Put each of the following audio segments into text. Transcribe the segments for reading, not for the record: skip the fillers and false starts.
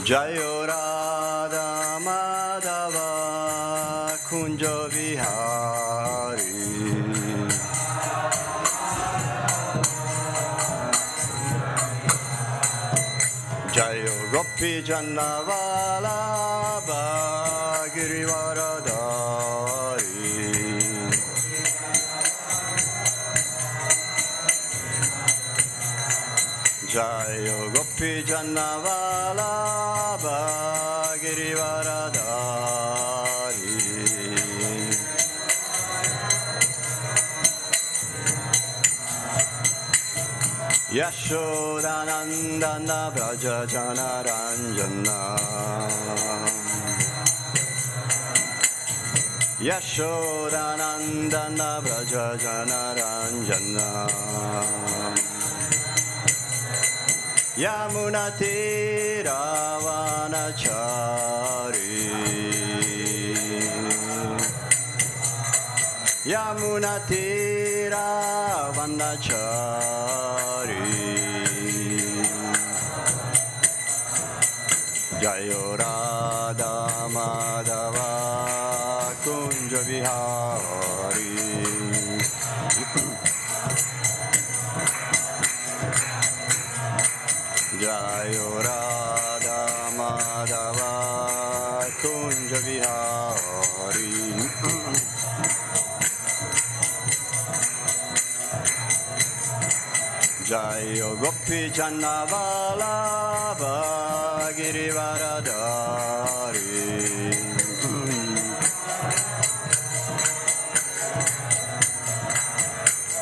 Jayo Radha Madhava Kunja Vihari Jayo Gopi Jannavalabha Girivaradari Jayo Gopi Jannavalabha Girivaradari Yashodanandana Braja Janaranjana Yashodanandana Braja Janaranjana Yamunatira Vanachari Yamunatira Vanachari Jayo Radha Madhava Kunja Vihari Jayo Radha Madhava Kunja Vihari Jayo Gopi Jannavalabha Girivaradari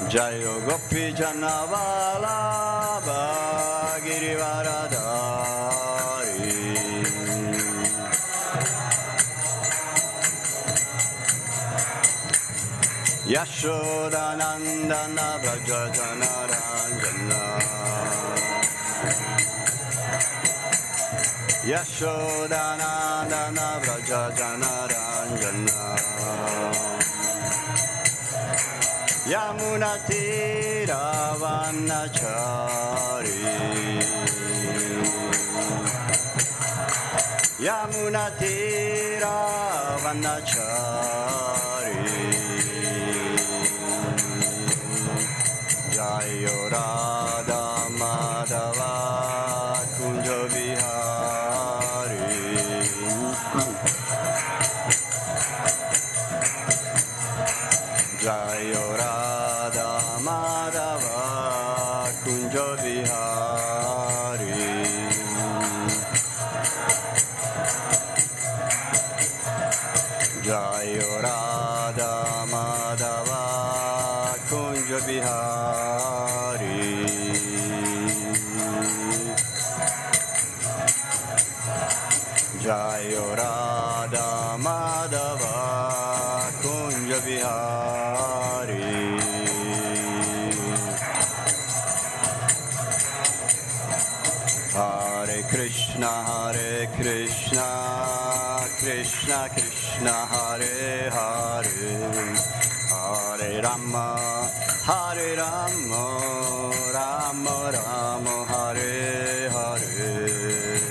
Jayo Gopi Jannavalabha Girivaradari Yashodanandana Braja Janaranjana Yashodanandana Braja Janaranjana Yamunatira Vanachari Yamunatira Vanachari Jayo Radha Madhava Kunja Vihari Jayo Radha Madhava Kunja Vihari Jayo Radha Madhava Kunja Vihari Jayo Radha Madhava Kunja Vihari Hare Krishna Krishna Krishna Hare Hare Hare Rama Rama Rama Hare Hare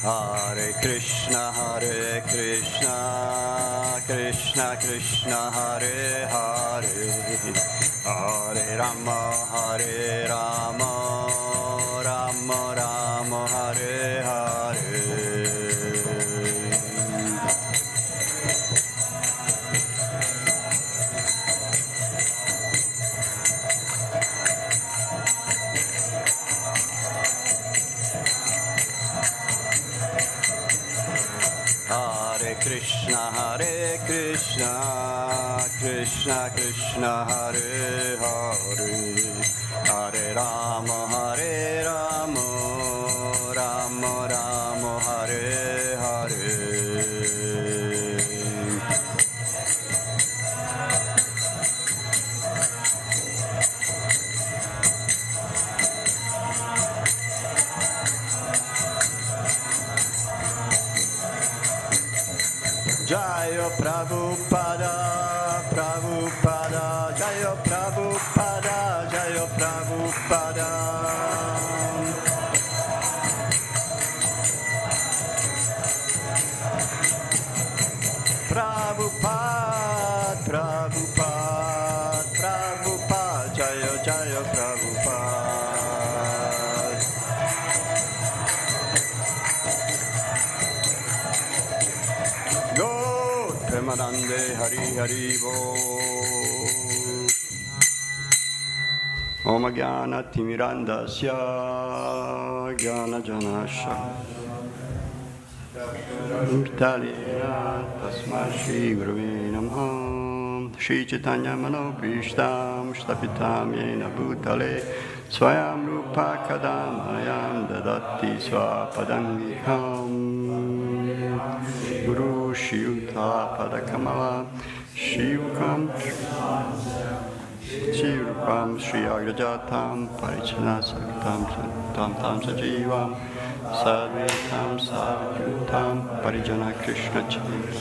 Hare Krishna Krishna Krishna Hare Hare Hare Rama Rama Rama Hare Hare Krishna Krishna Krishna Hare Hare Hare Rama Rama Rama Hare Hare Jayo Prabhupada, Prabhupada, Jayo Prabhupada, Jayo Prabhupada. Prabhupada, Prabhupada, Prabhupada, Jayo, Jayo Prabhupada. Go, Premanande, Hari Hari Bo. Om Jnana Timirandasya Jnana Janasya Talina Tasma Shri Gurave Namaha Shri Chaitanya Manobhishtam Shtapitam Yena Bhutale Swayam Rupa Kadamayam Dadati Swapadangikam Guru Shri Yuta Padakamala Shri Yukam Shri Rupam Shri Agrajatam Parichana Saktam Tam Tam Sajivam Sadvitam Sadhutam Parijana Krishna Chaitanya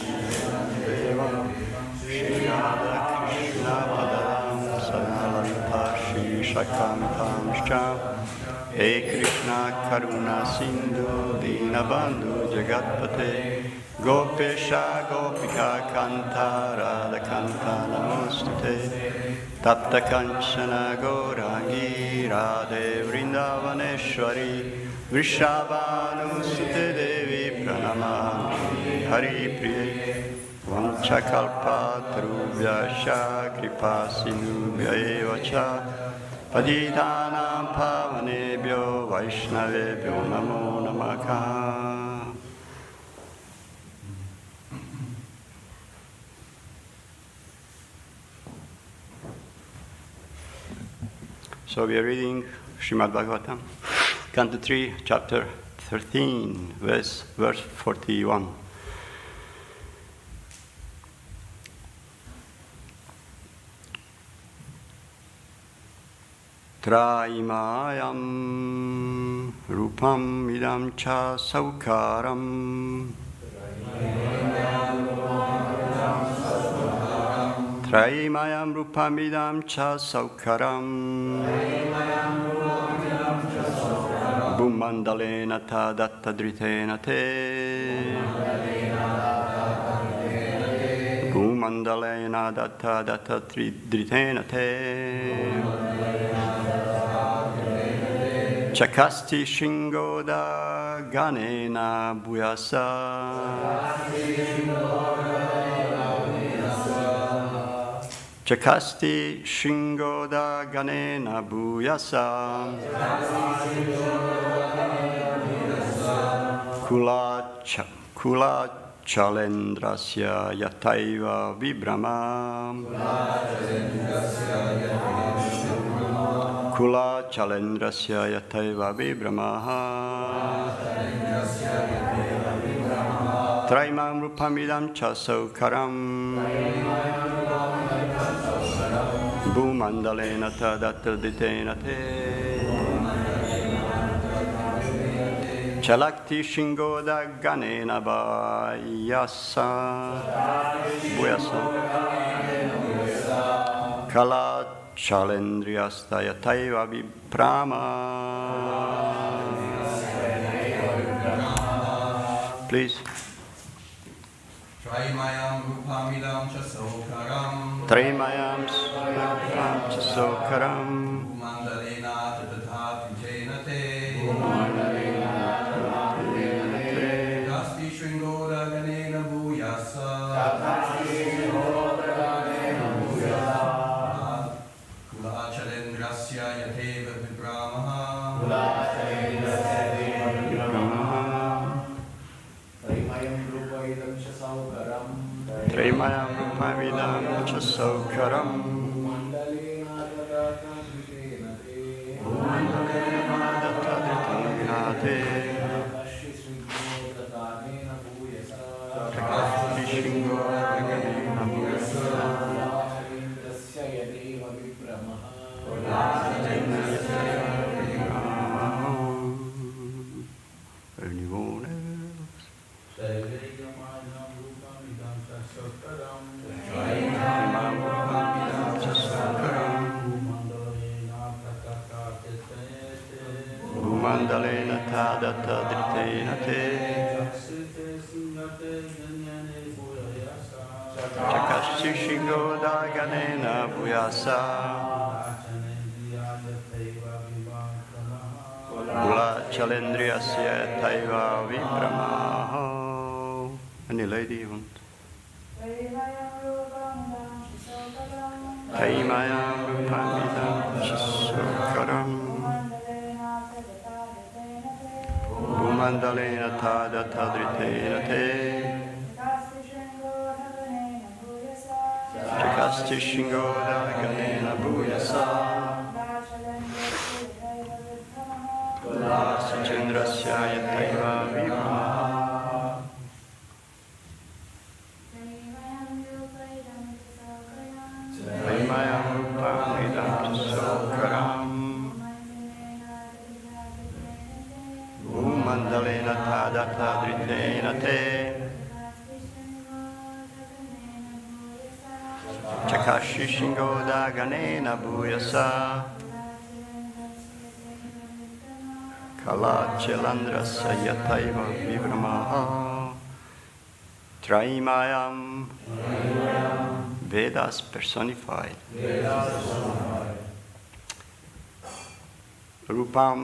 Shri Radha Krishna Padaram Sadhalalita Shri Shakamitam Shcha He Krishna Karuna Sindhu Dinabandhu Jagatpate Gopesha Gopika Kanta Radha Kanta Namostute Tapta Kanchana Gaurangi Radhe Vrindavaneshwari Vrishabhanusute Devi Pranamami Hari Priye Vanchakalpatarubhyascha Kripasinubhya eva cha Patitanam Pavanebhyo Vaishnavebhyo Namo Namaha. So we are reading Srimad Bhagavatam, Canto 3, Chapter 13, verse 41. Traimayam rupam idam cha saukaram Traimayam rupamidam cha saukaram Bhumandalena ta datta dritena te Bhumandalena datta dritena te Chakasti shingoda ganena bhuyasa Chakasti shingoda ganena bhuyasa Kula chalendrasya yataiva vibrama Kula chalendrasya yataiva vibramaha Traimam rupamidam chasaukaram Bhumandalena tadattaditena te Chalakti shingoda ganena bhuyasa Kala chalendriyasta yataiva vibrama Please. Traimayam rupamidam chasokaram Traimayam rupam chasokaram Bhumandalena tadadhatijena te Chakasti shingoda ganena bhuyasa Kula chalendrasya yateva vibramaha Tremayam rupamidam chasokaram Bhumandalena tadadhatijena te Chakasti shingoda ganena bhuyasa Anyone else? Bhumandalena Tadata Dritena Te Chakashi Shingo Daganena Bhuyasa Gula Chalendriyasya Taiva Vibramaho. Any lady you want? Taimayam Rupamidam Chisokaram Bhumandalena Tadata Dritena Te Chakasti Shingo Daganena Bhuyasa Chandrasya Yataiva Vibramaha Taimayam Rupamidam Chisokaram Bhumandalena Tadata Dritena Te Chakashi Shingo Daganena Bhuyasa Kala Chelandrasya Yataiva Vibramaha Traimayam Vedas personified. Rupam,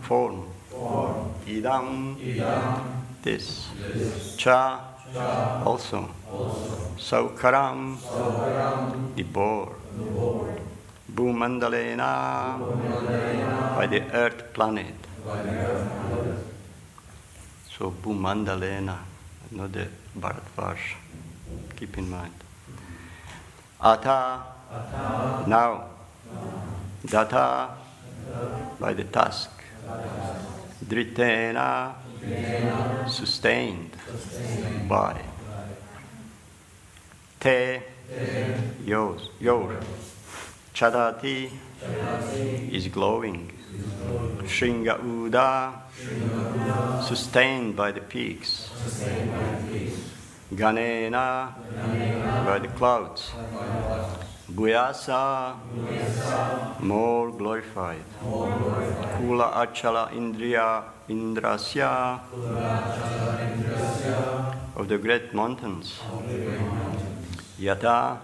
form. Idam, this. Cha, also. Saukaram, the boar. Bhumandalena, by the earth planet. So Bhumandalena, not the Bharatvarsh. Keep in mind. Ata, now. Data, by the task. Dritena, sustained by. Te, yours, your. Chadati is glowing. Shringa Uda, sustained by the peaks. Ganena, by the clouds. Bhuyasa, more glorified. Kula Achala Indrasya, of the great mountains. Yata,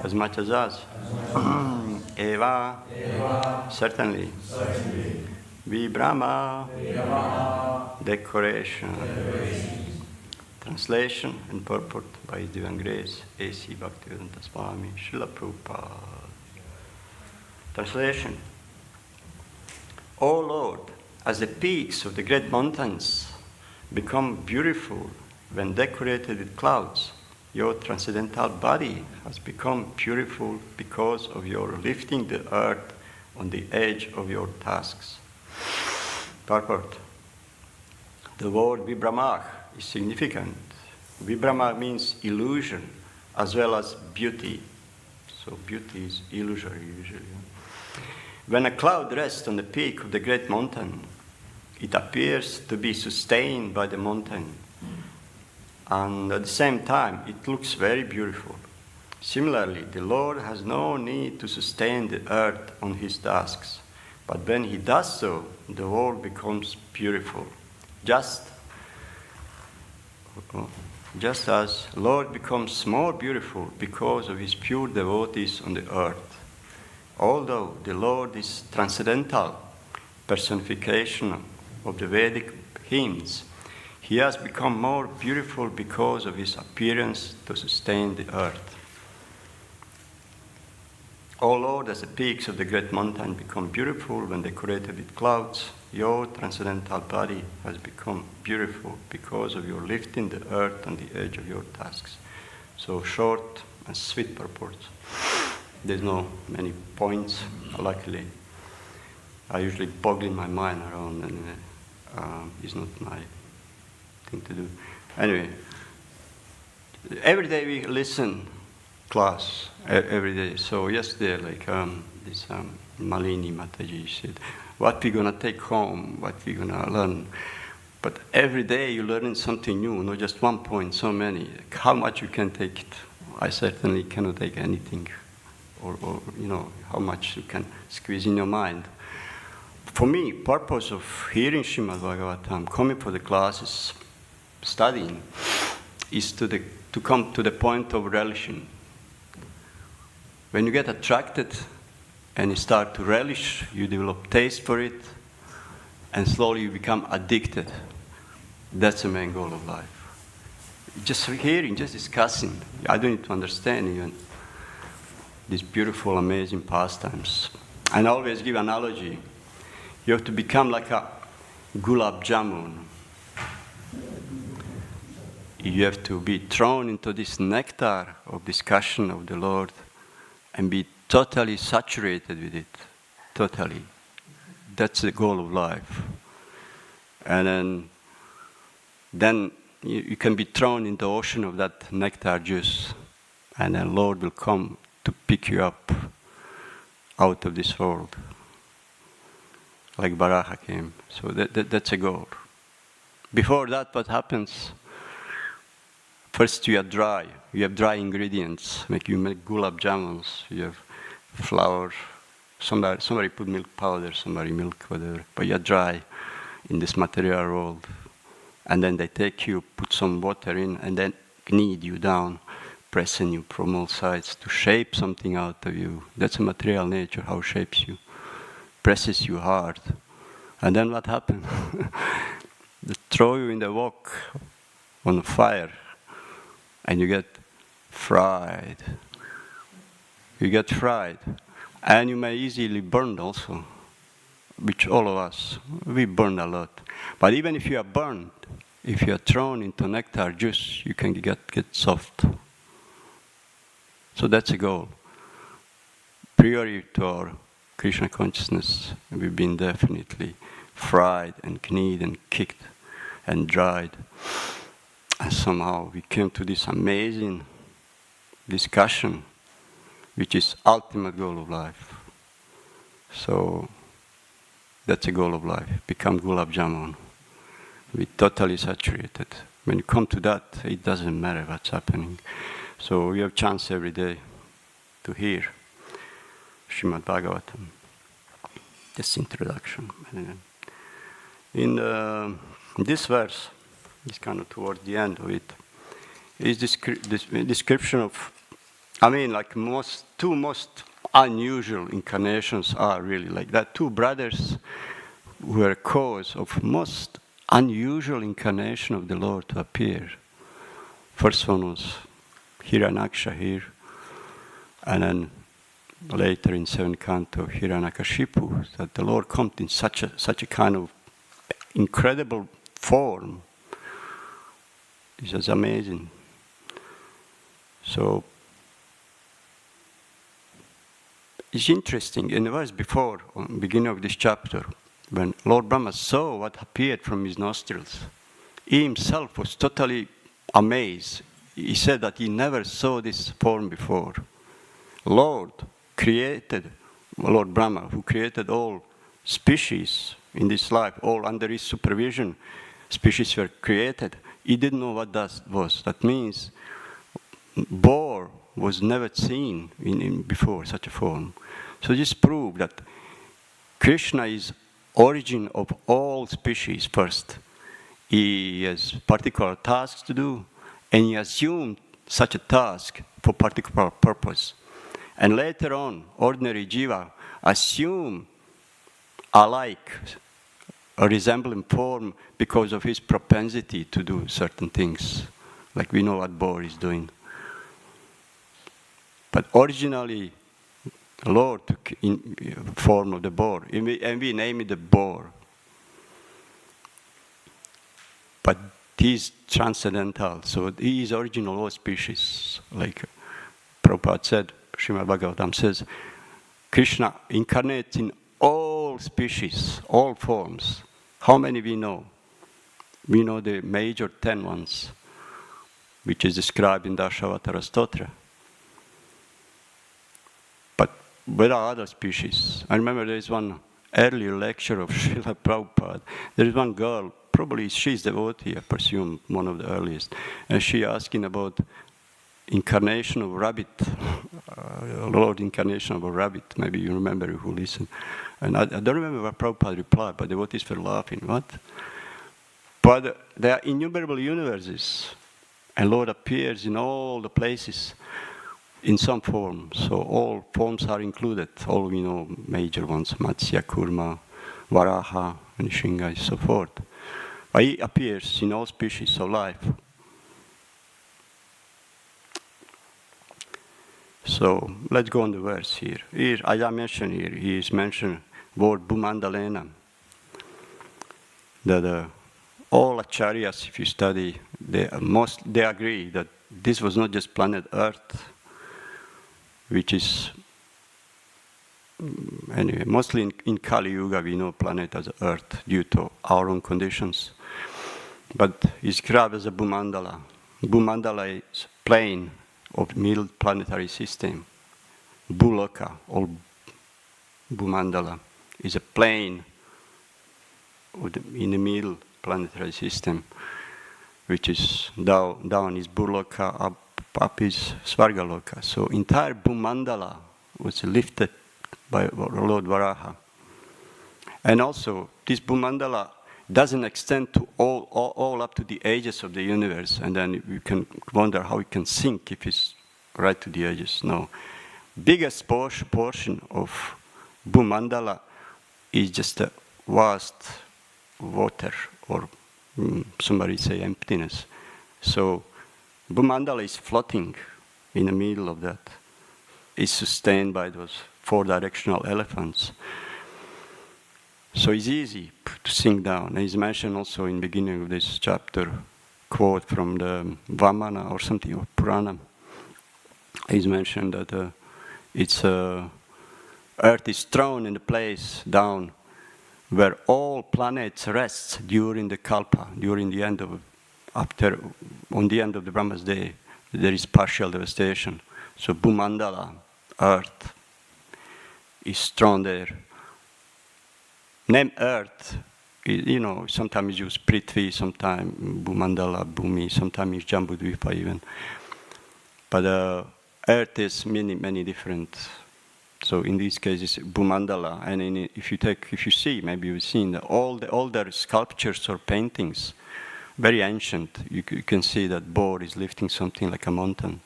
as much as us. Eva, certainly. Vibrama, decoration. Translation and purport by His Divine Grace, A.C. Bhaktivedanta Swami, Srila Prabhupada. Translation. O Lord, as the peaks of the great mountains become beautiful when decorated with clouds, your transcendental body has become beautiful because of your lifting the earth on the edge of your tasks. Purport. The word Vibramah is significant. Vibramah means illusion as well as beauty. So beauty is illusory usually. When a cloud rests on the peak of the great mountain, it appears to be sustained by the mountain. And at the same time, it looks very beautiful. Similarly, the Lord has no need to sustain the earth on His tasks. But when He does so, the world becomes beautiful. Just as Lord becomes more beautiful because of His pure devotees on the earth. Although the Lord is transcendental personification of the Vedic hymns, He has become more beautiful because of His appearance to sustain the earth. O Lord, as the peaks of the great mountain become beautiful when decorated with clouds, your transcendental body has become beautiful because of your lifting the earth on the edge of your tasks. So short and sweet purports. There's no many points, luckily. I usually boggle my mind around, and it's not my thing to do. Anyway, every day we listen class, every day. So yesterday, this Malini Mataji said, what we're going to take home, what we're going to learn. But every day you're learning something new, not just one point, so many. How much you can take it? I certainly cannot take anything. Or how much you can squeeze in your mind. for me, purpose of hearing Srimad Bhagavatam, coming for the classes, studying, is to come to the point of relishing. When you get attracted and you start to relish, you develop taste for it, and slowly you become addicted. That's the main goal of life. Just hearing, just discussing. I don't need to understand even these beautiful, amazing pastimes. And I always give analogy. You have to become like a gulab jamun. You have to be thrown into this nectar of discussion of the Lord and be totally saturated with it. Totally. That's the goal of life. And then you can be thrown in the ocean of that nectar juice, and the Lord will come to pick you up out of this world, like Baraha came. So that's a goal. Before that, what happens? First, you are dry. You have dry ingredients. You make gulab jamuns. You have flour. Somebody put milk powder. Somebody milk, whatever. But you are dry in this material world. And then they take you, put some water in, and then knead you down, pressing you from all sides to shape something out of you. That's a material nature, how it shapes you. Presses you hard. And then what happens? They throw you in the wok on fire, and you get fried. You get fried. And you may easily burn also, which all of us, we burn a lot. But even if you are burned, if you are thrown into nectar juice, you can get soft. So that's a goal. Prior to our Krishna consciousness, we've been definitely fried and kneaded and kicked and dried. And somehow we came to this amazing discussion, which is ultimate goal of life. So that's a goal of life. Become gulab jamun. We're totally saturated. When you come to that, it doesn't matter what's happening. So we have chance every day to hear Srimad Bhagavatam. This introduction. In this verse, it's kind of towards the end of it, is this description of, like two most unusual incarnations are really like that. Two brothers who were cause of most unusual incarnation of the Lord to appear. First one was Hiranyaksha here, and then later in 7th canto, Hiranyakashipu, that the Lord comes in such a kind of incredible form. It's just amazing. So it's interesting, in the verse before, on the beginning of this chapter, when Lord Brahma saw what appeared from his nostrils, he himself was totally amazed. He said that he never saw this form before. Lord Brahma, who created all species in this life, all under his supervision, species were created. He didn't know what that was. That means boar was never seen in before, such a form. So this proved that Krishna is origin of all species first. He has particular tasks to do, and he assumed such a task for particular purpose. And later on, ordinary jiva assume alike a resembling form because of his propensity to do certain things, like we know what boar is doing. But originally, the Lord took in form of the boar, and we name it the boar. But he is transcendental, so he is original of all species. Like Prabhupada said, Srimad Bhagavatam says, Krishna incarnates in all species, all forms. How many we know? We know the major 10 ones, which is described in Dashavatara Stotra. But there are other species. I remember there is one earlier lecture of Srila Prabhupada. There is one girl, probably she's devotee, I presume, one of the earliest, and she asking about incarnation of rabbit, Lord incarnation of a rabbit. Maybe you remember who listened. And I don't remember what Prabhupada replied, but the devotees were laughing. What? But there are innumerable universes, and Lord appears in all the places in some form. So all forms are included, all major ones, Matsya, Kurma, Varaha, Nishinga, and so forth. But he appears in all species of life. So let's go on the verse here. Here, as I mentioned here, he is mentioned word Bhumandalena. That all acharyas, if you study, they agree that this was not just planet Earth, which is anyway mostly in Kali Yuga we know planet as Earth due to our own conditions, but it's grabbed as a Bhumandala. Bhumandala is plane of middle planetary system. Bhuloka or Bhumandala is a plane in the middle planetary system, which is down is Bhuloka, up is Svargaloka. So entire Bhumandala was lifted by Lord Varaha. And also this Bhumandala doesn't extend to all up to the edges of the universe, and then you can wonder how it can sink if it's right to the edges. No. Biggest portion of Bhumandala is just a vast water, or somebody say emptiness. So Bhumandala is floating in the middle of that. It's sustained by those 4 directional elephants. So it's easy to sink down. And it's mentioned also in the beginning of this chapter, quote from the Vamana or something, or Purana. It's mentioned that Earth is thrown in the place down where all planets rest during the Kalpa, during the end of, on the end of the Brahma's day, there is partial devastation. So Bhumandala, Earth, is thrown there. Name Earth, sometimes use Prithvi, sometimes Bhumandala, Bhumi, sometimes Jambudvipa even. But Earth is many different. So in these cases, Bhumandala, and if you see, maybe you've seen all the older sculptures or paintings, very ancient. You can see that board is lifting something like a mountain.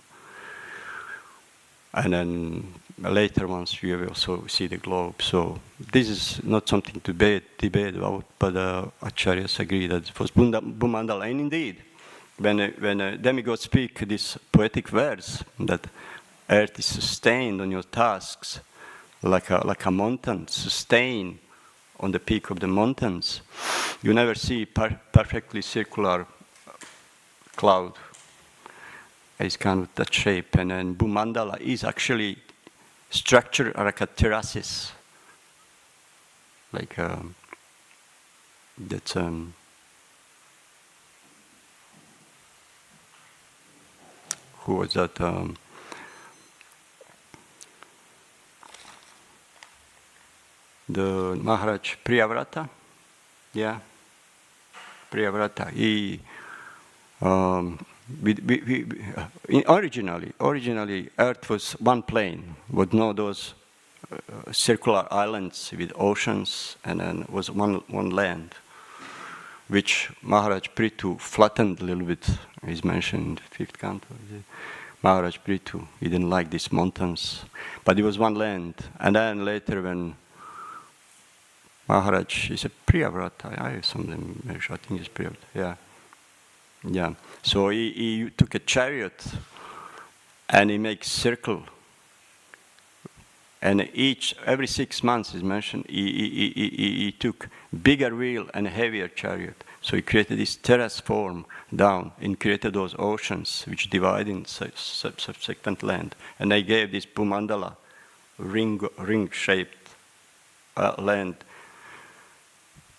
And then later ones you also see the globe. So this is not something to debate about, but acharyas agree that it was Bhumandala. And indeed, when demigods speak this poetic verse that Earth is sustained on your tasks like a mountain, sustained on the peak of the mountains, you never see perfectly circular cloud. It's kind of that shape, and then Bhumandala is actually structured like a terraces, like that's who was that? The Maharaj Priyavrata, yeah, Priyavrata. He originally Earth was one plane with no those circular islands with oceans, and then was one land, which Maharaj Prithu flattened a little bit. He's mentioned in the 5th canto. Maharaj Prithu, he didn't like these mountains, but it was one land. And then later when Maharaj, he said Priyavrata, I think it's Priyavrata, yeah. So he took a chariot and he makes circle. And every 6 months is mentioned, he took bigger wheel and heavier chariot. So he created this terrace form down and created those oceans which divide in subsequent land. And they gave this Bhumandala ring-shaped land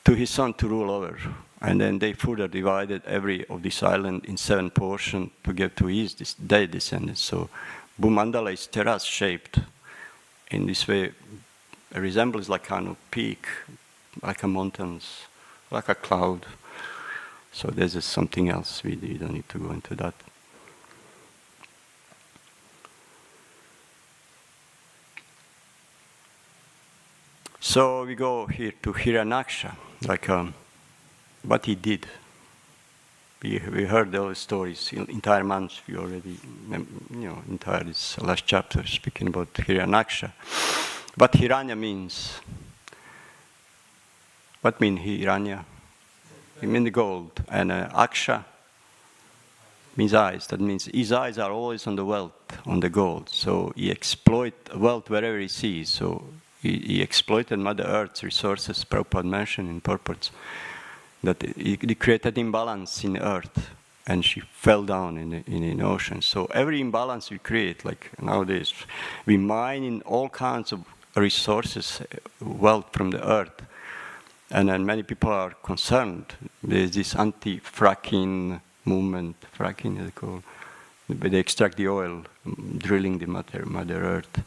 to his son to rule over. And then they further divided every of this island in 7 portions to give to his descendants. So Bhumandala is terrace-shaped. In this way, it resembles like a kind of peak, like a mountains, like a cloud. So there's something else. We don't need to go into that. So we go here to Hiranaksha, like what he did. We heard those stories. Entire months we already, entire this last chapter speaking about Hiranaksha. What Hiranya means? What means Hiranya? It means gold, and Aksha means eyes. That means his eyes are always on the wealth, on the gold. So he exploits wealth wherever he sees. So he exploited Mother Earth's resources. Prabhupada mentioned in purports that he created imbalance in Earth, and she fell down in an ocean. So every imbalance we create, like nowadays, we mine in all kinds of resources, wealth from the Earth. And then many people are concerned. There's this anti-fracking movement. Fracking is called. They extract the oil, drilling the Mother Earth.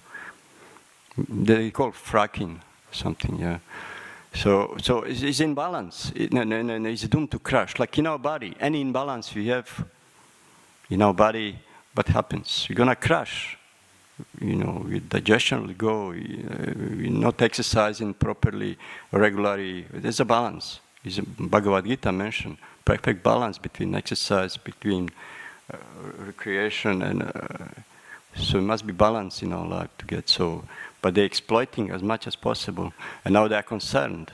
They call fracking something, yeah. So it's in balance. It's doomed to crash. Like in our body, any imbalance we have in our body, what happens? We're gonna crash. Your digestion will go. You're not exercising properly, regularly. There's a balance. Bhagavad Gita mentioned perfect balance between exercise, between recreation, and so it must be balance in our life to get so. But they're exploiting as much as possible, and now they're concerned.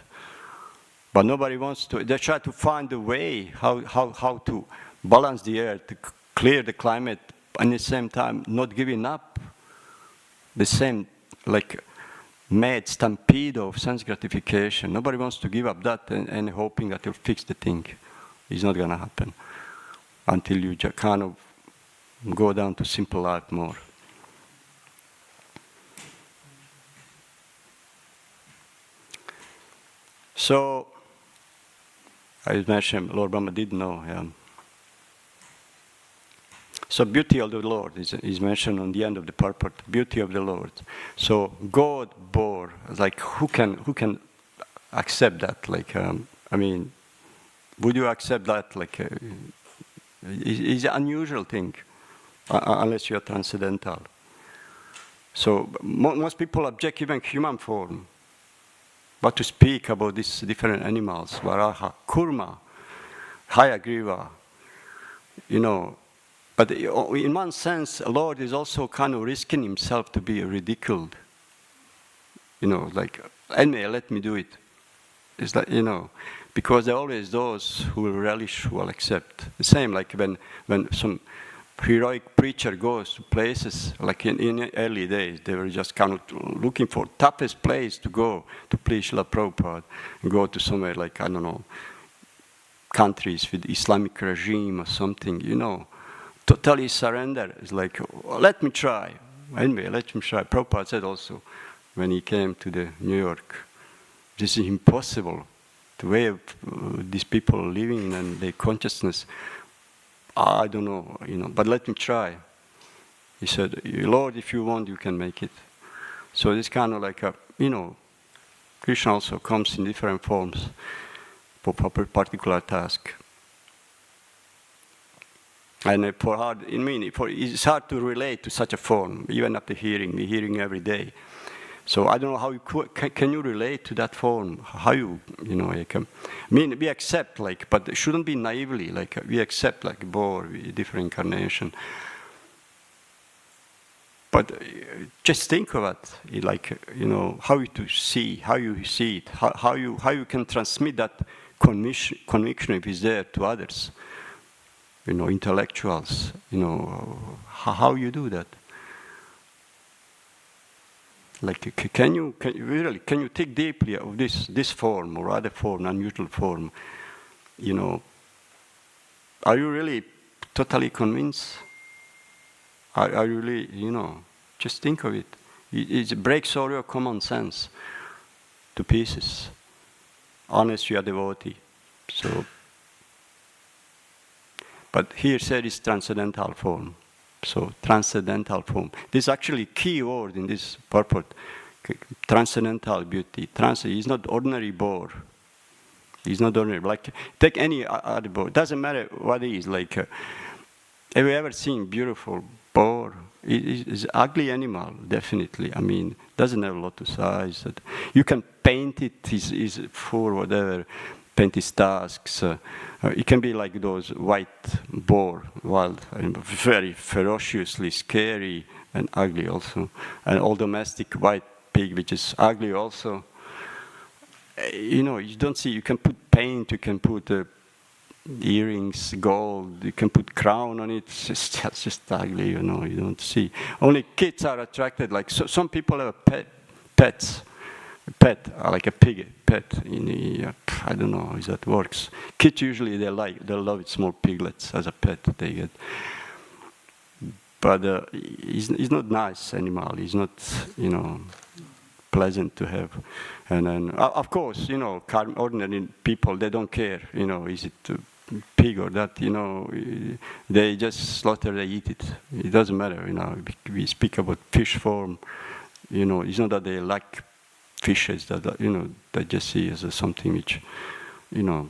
But nobody wants to. They try to find a way how to balance the earth, to clear the climate, and at the same time not giving up. The same, like, mad stampede of sense gratification. Nobody wants to give up that and hoping that you'll fix the thing. It's not going to happen until you just kind of go down to simple life more. So, I mentioned Lord Brahma did know. Yeah. So beauty of the Lord is mentioned on the end of the purport. Beauty of the Lord. So God bore. Like who can accept that? Like would you accept that? Like it's an unusual thing, unless you are transcendental. So most people object even human form. But to speak about these different animals, Varaha, Kurma, Hayagriva, But in one sense, the Lord is also kind of risking himself to be ridiculed. Anyway, let me do it. It's like, because there are always those who will relish, who will accept. The same like when some heroic preacher goes to places, like in early days, they were just kind of looking for toughest place to go to please Srila Prabhupada, and go to somewhere like, I don't know, countries with Islamic regime or something, Totally surrender. It's like, let me try. Anyway, let me try. Prabhupada said also, when he came to New York, this is impossible. The way of these people living and their consciousness, I don't know, but let me try. He said, Lord, if you want, you can make it. So this kind of like Krishna also comes in different forms for particular task. And it's hard to relate to such a form, even after hearing. We're hearing every day. So I don't know how can you relate to that form? How we accept, but it shouldn't be naively, we accept, different incarnation. But just think of it, how you see it, how you can transmit that conviction if it's there to others. Intellectuals, how you do that? Can you think deeply of this form or other form, unusual form? Are you really totally convinced? Are you really, just think of it. It breaks all your common sense to pieces, unless you are devotee. So. But here said it's transcendental form. So transcendental form. This is actually key word in this purport. Transcendental beauty. Is not ordinary bore. It's not ordinary. Take any other bore. Doesn't matter what it is. Have you ever seen beautiful boar? It's an ugly animal, definitely. I mean, doesn't have a lot of size. You can paint it, his fur, whatever, paint his tusks. It can be like those white boar, wild, and very ferociously scary and ugly also. And all domestic white pig, which is ugly also. You know, you don't see, you can put paint, you can put earrings, gold, you can put crown on it. It's just ugly, you know, you don't see. Only kids are attracted, like some people have pets, like a pig pet. I don't know how that works. Kids usually they love small piglets as a pet they get. But he's not nice animal. He's not, you know, pleasant to have. And then, of course, you know, ordinary people, they don't care, you know, is it pig or that, you know, they just slaughter, they eat it. It doesn't matter, you know. We speak about fish form, you know, it's not that they like fishes, that you know, they just see as something which, you know,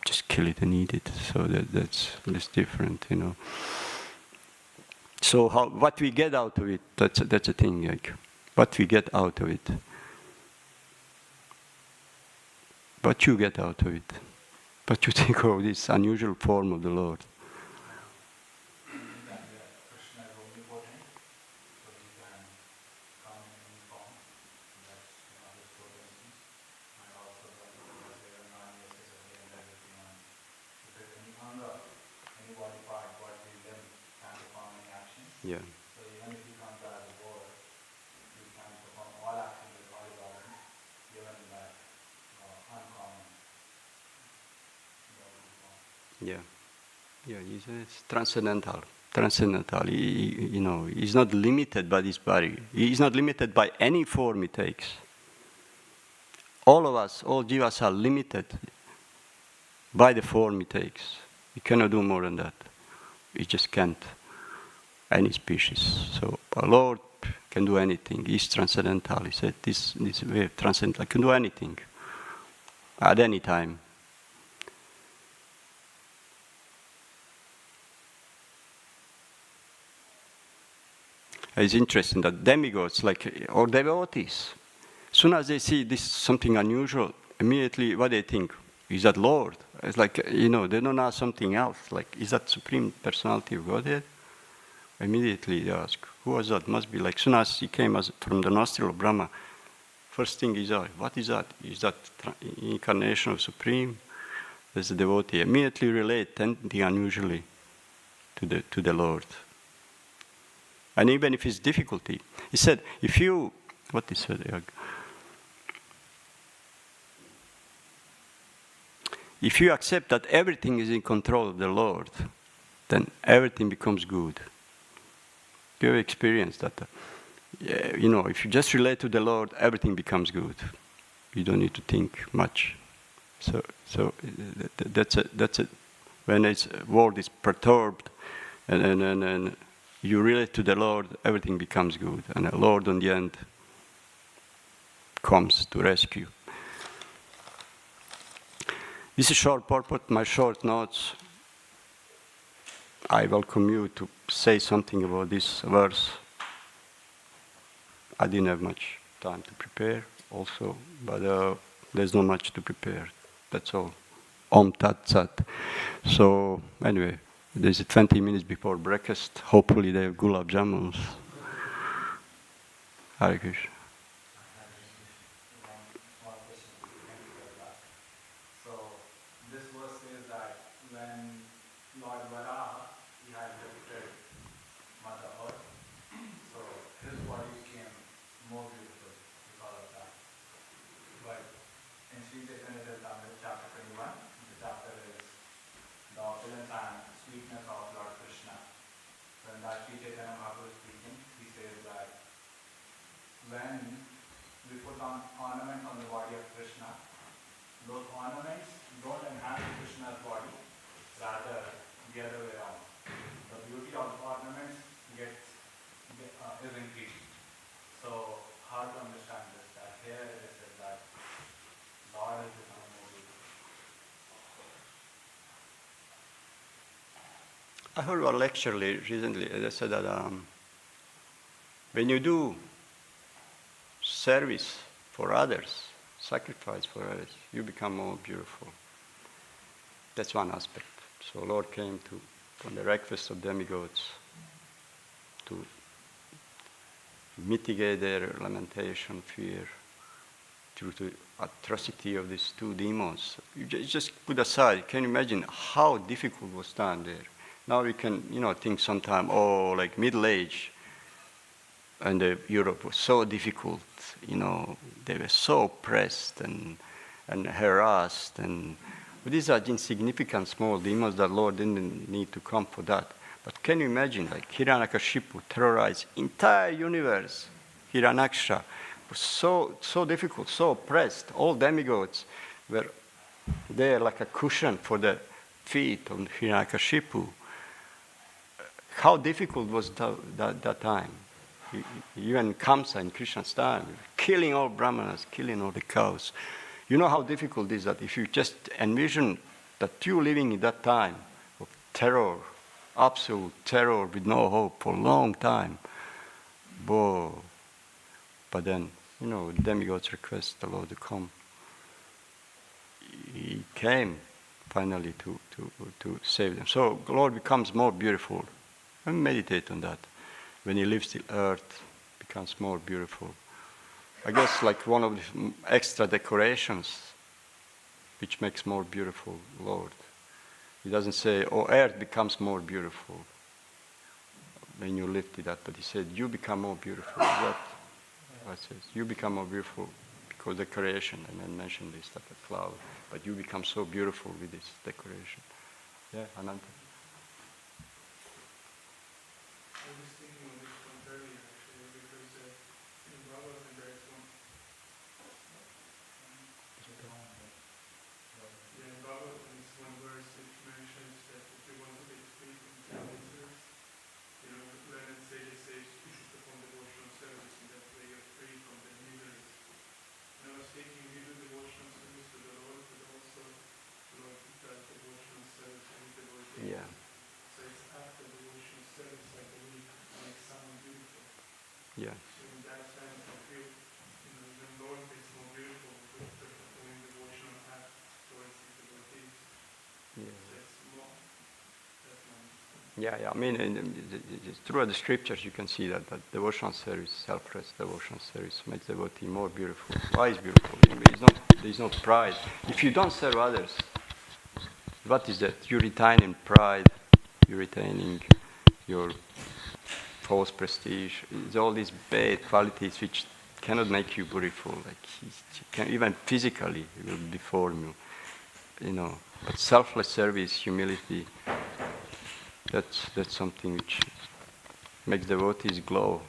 just kill it and eat it. So that's different, you know. So what we get out of it, that's a thing, like, what we get out of it. What you get out of it. What you think of this unusual form of the Lord. Yeah. So even if he comes as a board, he can perform all actions with all his organs, given that uncommon. Yeah. Yeah, it's transcendental. Transcendental. You know, he's not limited by this body. He's not limited by any form he takes. All of us, all jivas are limited by the form he takes. He cannot do more than that. He just can't. Any species. So our Lord can do anything. He's transcendental. He said this way of transcendental can do anything at any time. It's interesting that demigods, like or devotees, as soon as they see this something unusual, immediately what they think is that Lord. It's like, you know, they don't ask something else. Like, is that Supreme Personality of Godhead? Immediately they ask, who was that? Must be like, soon as he came from the nostril of Brahma, first thing is, what is that? Is that incarnation of Supreme? There's a devotee. Immediately relate anything unusually to the Lord. And even if it's difficulty, he said, if you, what he said, if you accept that everything is in control of the Lord, then everything becomes good. You have experienced that. You know, if you just relate to the Lord, everything becomes good. You don't need to think much. So that's it. When its world is perturbed, and you relate to the Lord, everything becomes good, and the Lord, in the end, comes to rescue. This is short purport, my short notes. I welcome you to say something about this verse. I didn't have much time to prepare also, but there's not much to prepare. That's all. Om Tat Sat. So anyway, there's 20 minutes before breakfast. Hopefully they have gulab jamuns. Hare Krishna. So this verse says that when Lord Varaha, he had visited Mother Earth, so his body became more beautiful because of that. But in Sri Chaitanya Charitamrita, chapter 21, the chapter is the opulence and sweetness of Lord Krishna. So in that Sri Chaitanya Mahaprabhu is speaking, he says that when we put on ornaments on the body of Krishna, those ornaments don't enhance Krishna's body, rather the other way I heard a lecture recently. They said that when you do service for others, sacrifice for others, you become more beautiful. That's one aspect. So Lord came from the request of demigods to mitigate their lamentation, fear, through the atrocity of these two demons. You just put aside, can you imagine how difficult was time there? Now we can, think sometime, like Middle Age, and Europe was so difficult, they were so oppressed and harassed, but these are insignificant small demons that Lord didn't need to come for that. But can you imagine, like Hiranyakashipu terrorized entire universe, Hiranyaksha, was so difficult, so oppressed. All demigods were there like a cushion for the feet of Hiranyakashipu. How difficult was that time? Even Kamsa in Krishna's time, killing all Brahmanas, killing all the cows. You know how difficult it is that if you just envision that you living in that time of terror, absolute terror with no hope for a long time. Whoa. But then, demigods request the Lord to come. He came finally to save them. So the Lord becomes more beautiful. And meditate on that. When he leaves the earth, it becomes more beautiful. I guess like one of the extra decorations which makes more beautiful Lord. He doesn't say, earth becomes more beautiful when you lift it up, but he said, you become more beautiful. What says? You become more beautiful because decoration, and then mention this like a cloud, but you become so beautiful with this decoration. Yeah, Ananta. I was thinking of this point earlier, actually, because in Bhagavatam there is one. In Bhagavatam is one verse which mentions that if you want to get free from temptations, learned sages say you should perform devotional service, in that way you're free from the miseries. And I was thinking we do devotional service to the Lord, but also the Lord does devotional service to his devotees. Yeah. So it's after devotional service, I believe, makes someone beautiful. Yeah. So in that sense, I feel, the Lord is more beautiful because they're performing devotional act towards his devotees. Yeah. So it's more, that's my understanding. Yeah. I mean, throughout the scriptures, you can see that devotional service, selfless devotional service, makes the devotee more beautiful. Why is beautiful? There's no pride. If you don't serve others, what is that? You're retaining pride. You're retaining your false prestige. It's all these bad qualities which cannot make you beautiful. Like even physically, it will deform you. But selfless service, humility. That's something which makes devotees glow.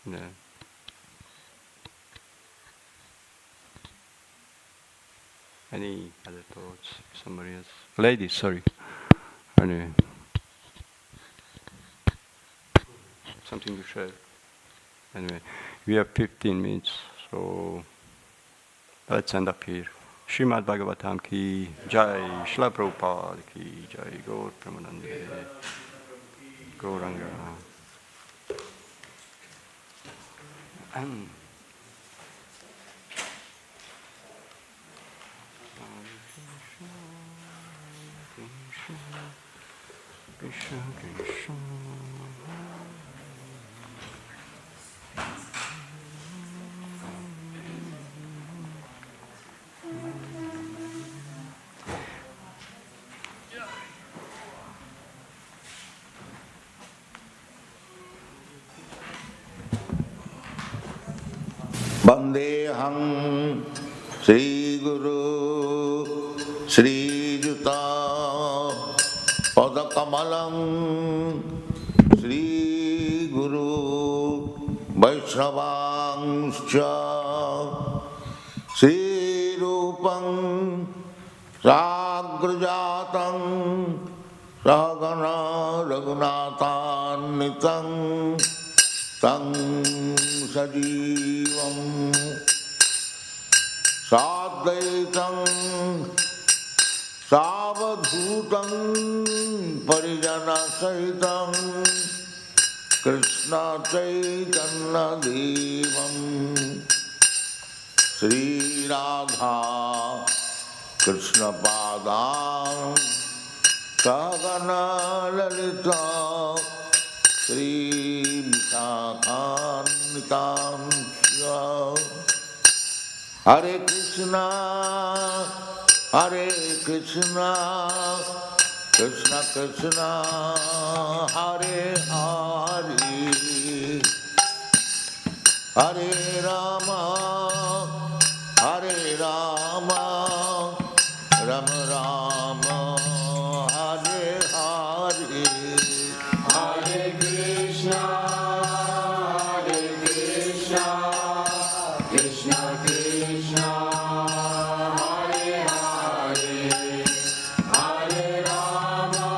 Yeah. Any other thoughts? Somebody else? Ladies, sorry. Anyway. Something to share. Anyway, we have 15 minutes, so let's end up here. Srimad Bhagavatam ki jai, Srila Prabhupada ki jai, Gaur Pramanande, Gauranga. Krishna, Krishna. Vandeham Sri Guru Sri Juta Padakamalam Sri Guru Vaishnavangscha Sri Rupam Sagrajatam Sahagana Raghunathannitam Tang Sajivam Sadvaitam Savadhutam Parijana Sahitam Krishna Chaitanya Devam Sri Radha Krishna Padam Sagana Lalita Sri Visakhanitam Hare Krishna Krishna Krishna Hare Hare Hare Rama Rama Rama Hare Hare Hare Krishna, Krishna Krishna, Hare Hare, Hare Rama,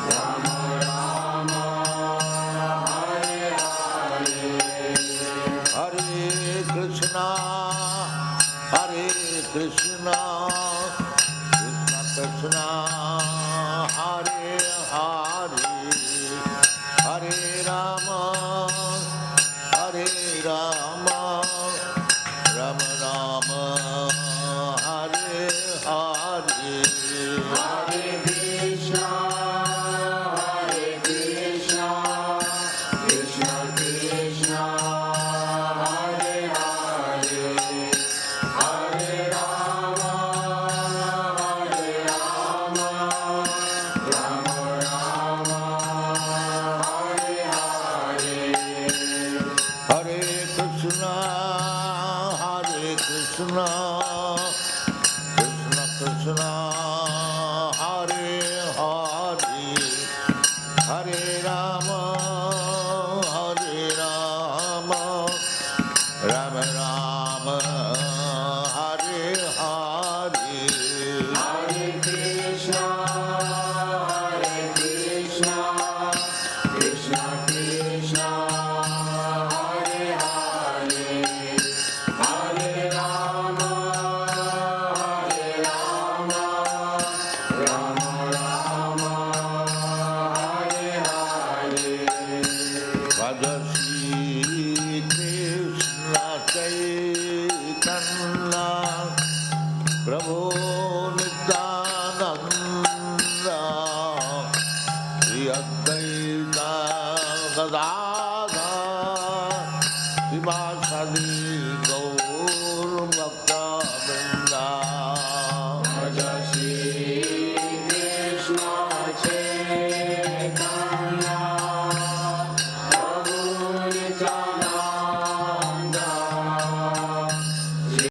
Rama Rama, Hare Hare. Hare Krishna, Krishna Krishna, Hare Hare, Hare Rama, Rama Rama, Hare Hare. Hare Krishna, Krishna Krishna, Hare Hare, Hare Rama, Rama Rama, Hare Hare. Hare Krishna, Krishna Krishna, Hare Hare, Hare Rama, Rama Rama, Hare Hare. Hare Krishna, Krishna Krishna, Hare Hare, Hare Rama, Rama Rama, Hare Hare. Bhaja Shri Krishna Chaitanya Prabhu Nityananda Shri Advaita Gadadhara